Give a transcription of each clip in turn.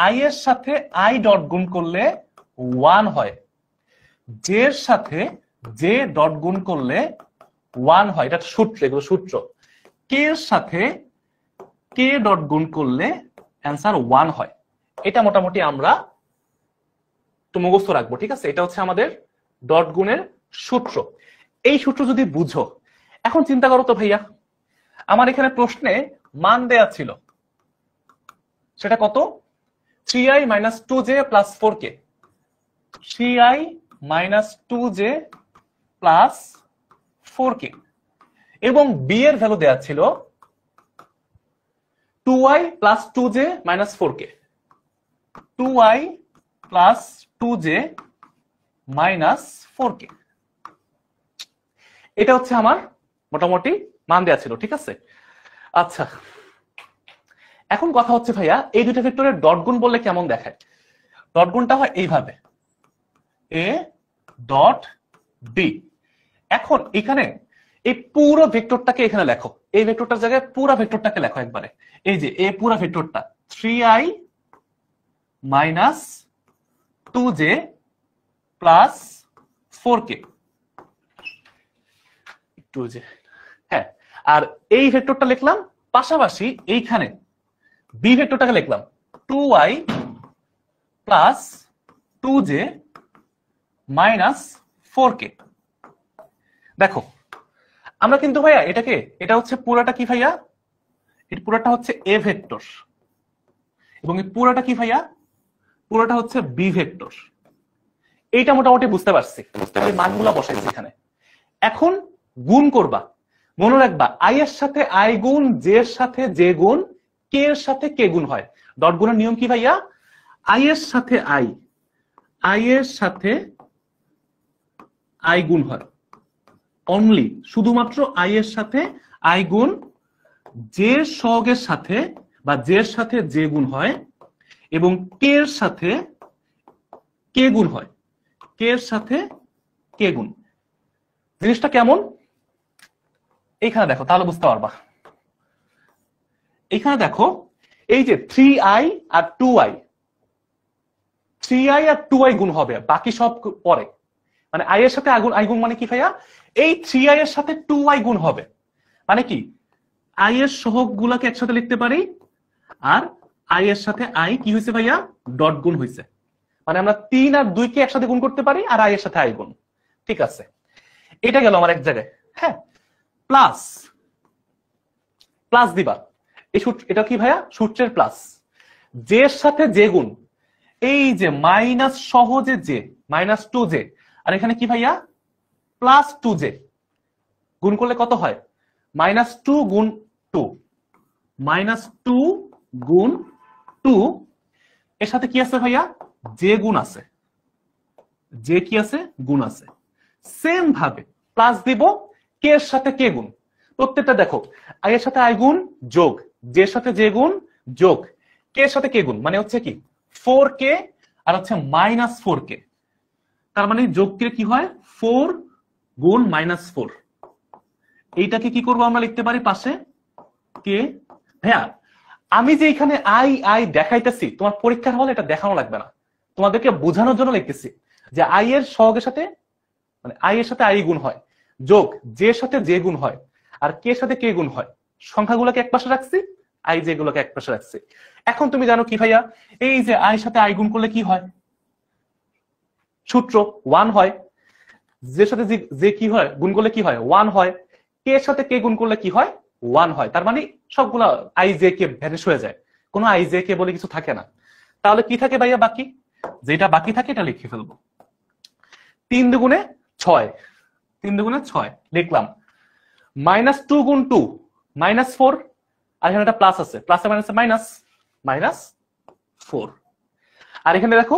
I এর সাথে I dot গুণ করলে 1 হয়, জে এর সাথে জে ডট গুণ করলে 1 হয়, এটা সূত্র, এগুলো সূত্র। কে এর সাথে কে ডট গুণ করলে অ্যান্সার 1 হয়। এটা মোটামুটি আমরা তো মুখস্থ রাখবো, ঠিক আছে? এটা হচ্ছে আমাদের ডট গুণের সূত্র। এই সূত্র যদি বুঝো, এখন চিন্তা করো তো ভাইয়া, আমার এখানে প্রশ্নে মান দেয়া ছিল, সেটা কত? 3i - 2j + 4k, 3i - 2j + 4k, এবং b এর ভ্যালু দেয়া ছিল 2i + 2j - 4k, 2i + 2j - 4k। এটা হচ্ছে আমার মোটামুটি মান দেয়া ছিল, ঠিক আছে? আচ্ছা, এখন কথা হচ্ছে ভাইয়া, এই দুটো ভেক্টরের ডট গুণ বললে কেমন দেখায়? ডট গুণটা হয় এইভাবে, এ ডট বি। এখন এখানে এই পুরো ভেক্টরটাকে এখানে লেখো, এই ভেক্টরটার জায়গায় পুরো ভেক্টরটাকে লেখো একবারে। এই যে এই পুরো ভেক্টরটা 3i - 2j + 4k, 2j, হ্যাঁ। আর এই ভেক্টরটা লিখলাম, পাশাপাশি এইখানে বি ভেক্টরটাকে লিখলাম 2i + 2j - 4k। দেখো, আমরা কিন্তু ভাইয়া এটাকে, এটা হচ্ছে পুরাটা কি ভাইয়া? এটা পুরাটা হচ্ছে এ ভেক্টর, এবং এই পুরাটা কি ভাইয়া? পুরাটা হচ্ছে বি ভেক্টর। এইটা মোটামুটি বুঝতে পারছি, মানগুলা বসাইছি এখানে। এখন গুণ করবা, মনে রাখবা আই এর সাথে আই গুণ, জে এর সাথে জে গুণ, কে এর সাথে কে গুণ হয়। ডট গুণের নিয়ম কি ভাইয়া? আই এর সাথে আই, আই এর সাথে আই গুণ হয়, অনলি, শুধুমাত্র আই এর সাথে আই গুণ, জে সহগের সাথে বা জে এর সাথে জে গুণ হয়, এবং কে এর সাথে কে গুণ হয়, কে এর সাথে কে গুণ। জিনিসটা কেমন এইখানে দেখো, তাহলে বুঝতে পারবা। এখানে দেখো, এই যে 3i আর 2i, 3i আর 2i গুণ হবে, বাকি সব পরে। মানে আই এর সাথে আই গুণ মানে কি ভাইয়া? এই 3i এর সাথে 2i গুণ হবে, মানে কি আই এর সহগ গুলাকে একসাথে লিখতে পারি, আর আই এর সাথে আই কি হয়েছে ভাইয়া? ডট গুণ হয়েছে। মানে আমরা 3 আর 2 কে একসাথে গুণ করতে পারি, আর আই এর সাথে আই গুণ, ঠিক আছে? এটা গেল আমার এক জায়গায়, হ্যাঁ। প্লাস, প্লাস দিবা, এই সূত্র, এটা কি ভাইয়া? সূত্রের প্লাস। জে এর সাথে জে গুণ, এই যে মাইনাস সহজে জে, -2j, আর এখানে কি ভাইয়া? +2j, গুণ করলে কত হয়? -2 গুণ 2, -2 গুণ 2, এর সাথে কি আছে ভাইয়া? জে গুণ আছে, জে কি আছে? গুণ আছে। সেম ভাবে প্লাস দিব কে এর সাথে কে গুণ, প্রত্যেকটা দেখো, আই এর সাথে আই গুণ যোগ, জে এর সাথে জে গুণ যোগ, কে এর সাথে কে গুণ, মানে হচ্ছে কি 4k আর হচ্ছে -4k। তার মানে যোগ করে কি হয়? 4 গুণ -4। এইটাকে কি করবো আমরা? লিখতে পারি পাশে কে। হ্যাঁ, আমি যে এখানে আই আই দেখাইতেছি, তোমার পরীক্ষার হলে এটা দেখানো লাগবে না, তোমাদেরকে বোঝানোর জন্য লিখতেছি যে আই এর সহগের সাথে, মানে আই এর সাথে আই গুণ হয়, যোগ জে এর সাথে জে গুণ হয়, আর কে এর সাথে কে গুণ হয়। সংখ্যাগুলোকে এক পাশে রাখছি, আই জে গুলোকে এক পাশে রাখছি। এখন তুমি জানো কি ভাইয়া? এই যে আই এর সাথে আই গুণ করলে কি হয়? সূত্র 1 হয়। যে সাথে যে কি হয়? গুণ করলে কি হয়? 1 হয়। কে এর সাথে কে গুণ করলে কি হয়? 1 হয়। তার মানে সবগুলা আই জে কে ভ্যানিশ হয়ে যায়, কোনো আই জে কে বলে কিছু থাকে না। তাহলে কি থাকে ভাইয়া বাকি? যেটা বাকি থাকে এটা লিখে ফেলবো। 3 দুগুণে 6, 3 দুগুণে 6 লিখলাম। -2 গুণ 2 -4, আর এখানে একটা প্লাস আছে, প্লাসে মাইনাসে মাইনাস, -4। আর এখানে দেখো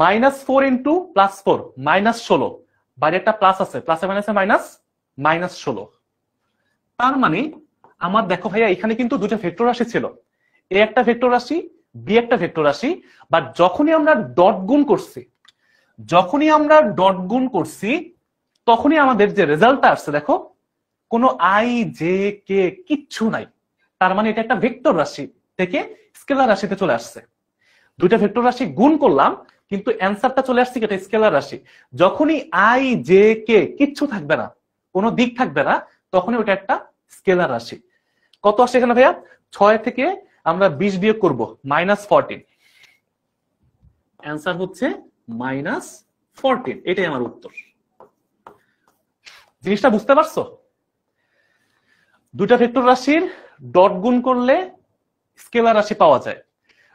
-4 ইন্টু +4 -16, বাইরে একটা প্লাস আছে, প্লাসে মাইনাসে মাইনাস, -16। তার মানে আমার দেখো ভাইয়া এখানে কিন্তু দুটো ভেক্টর রাশি ছিল, এ একটা ভেক্টর রাশি, বি একটা ভেক্টর রাশি। বাট যখনই আমরা ডট গুণ করছি, যখনই আমরা ডট গুণ করছি, তখনই আমাদের যে রেজাল্টটা আসছে দেখো, কোনো আই জে কে কিচ্ছু নাই। তার মানে এটা একটা ভেক্টর রাশি থেকে স্কেলার রাশিতে চলে আসছে। দুইটা ভেক্টর রাশি গুণ করলাম, কিন্তু অ্যান্সারটা চলে আসছে এটা স্কেলার রাশি। যখনই আই জে কে কিচ্ছু থাকবে না, কোনো দিক থাকবে না, তখনই ওটা একটা স্কেলার রাশি। কত আসছে এখানে ভাইয়া? 6 থেকে আমরা 20 বিয়োগ করব, -14। অ্যান্সার হচ্ছে -14। এটাই আমার উত্তর। জিনিসটা বুঝতে পারছো? দুইটা ভেক্টর রাশির ডট গুণ করলে স্কেলার রাশি পাওয়া যায়,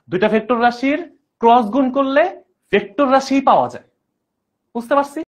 দুইটা ভেক্টর রাশির ক্রস গুণ করলে ভেক্টর রাশি পাওয়া যায়। বুঝতে পারছি?